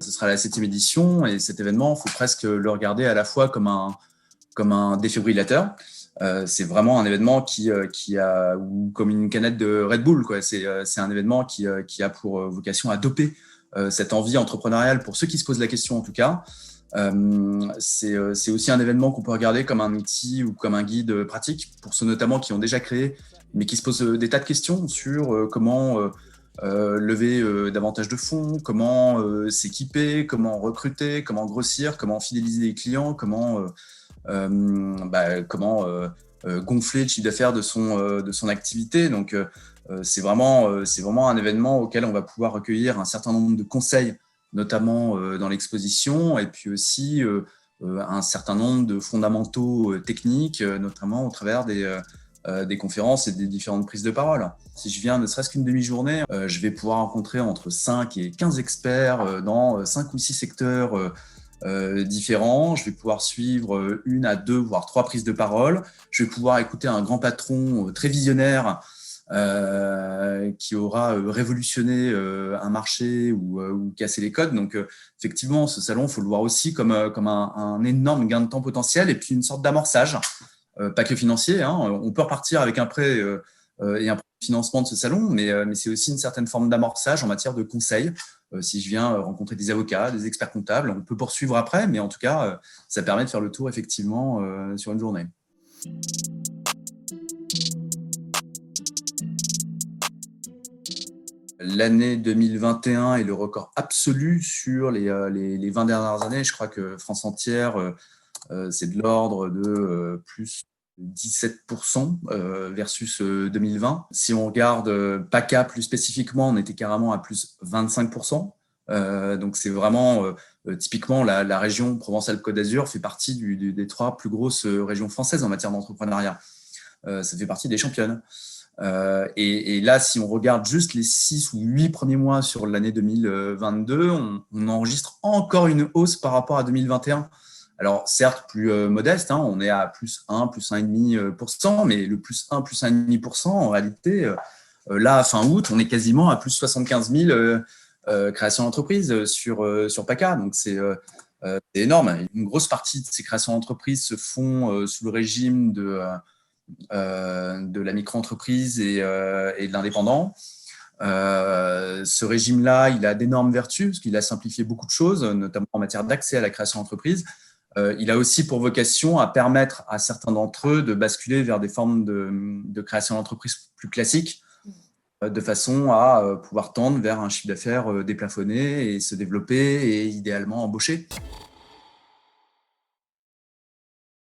Ce sera la 7e édition et cet événement, il faut presque le regarder à la fois comme un défibrillateur. C'est vraiment un événement qui a, ou comme une canette de Red Bull, quoi. C'est un événement qui a pour vocation à doper cette envie entrepreneuriale pour ceux qui se posent la question en tout cas. C'est aussi un événement qu'on peut regarder comme un outil ou comme un guide pratique pour ceux notamment qui ont déjà créé mais qui se posent des tas de questions sur comment lever davantage de fonds, comment s'équiper, comment recruter, comment grossir, comment fidéliser les clients, comment gonfler le chiffre d'affaires de son activité. Donc, c'est vraiment un événement auquel on va pouvoir recueillir un certain nombre de conseils, notamment dans l'exposition, et puis aussi un certain nombre de fondamentaux techniques, notamment au travers des conférences et des différentes prises de parole. Si je viens ne serait-ce qu'une demi-journée, je vais pouvoir rencontrer entre 5 et 15 experts dans 5 ou 6 secteurs différents. Je vais pouvoir suivre 1 à 2, voire 3 prises de parole. Je vais pouvoir écouter un grand patron très visionnaire qui aura révolutionné un marché ou cassé les codes. Donc, effectivement, ce salon, il faut le voir aussi comme un énorme gain de temps potentiel et puis une sorte d'amorçage, pas que financier. Hein. On peut repartir avec un prêt et un financement de ce salon, mais c'est aussi une certaine forme d'amorçage en matière de conseils. Si je viens rencontrer des avocats, des experts comptables, on peut poursuivre après, mais en tout cas, ça permet de faire le tour effectivement sur une journée. L'année 2021 est le record absolu sur les 20 dernières années. Je crois que France entière, c'est de l'ordre de plus 17% versus 2020. Si on regarde PACA plus spécifiquement, on était carrément à plus 25%. Donc c'est vraiment typiquement la région Provence-Alpes-Côte d'Azur fait partie des 3 plus grosses régions françaises en matière d'entrepreneuriat. Ça fait partie des championnes. Et là, si on regarde juste les 6 ou 8 premiers mois sur l'année 2022, on enregistre encore une hausse par rapport à 2021. Alors, certes, plus modeste, hein, on est à plus 1, plus 1,5%, mais le plus 1, plus 1,5%, en réalité, là, fin août, on est quasiment à plus 75 000 créations d'entreprises sur PACA. Donc, c'est énorme. Une grosse partie de ces créations d'entreprises se font sous le régime de la micro-entreprise et de l'indépendant. Ce régime-là, il a d'énormes vertus parce qu'il a simplifié beaucoup de choses, notamment en matière d'accès à la création d'entreprise. Il a aussi pour vocation à permettre à certains d'entre eux de basculer vers des formes de création d'entreprise plus classiques, de façon à pouvoir tendre vers un chiffre d'affaires déplafonné et se développer et idéalement embaucher.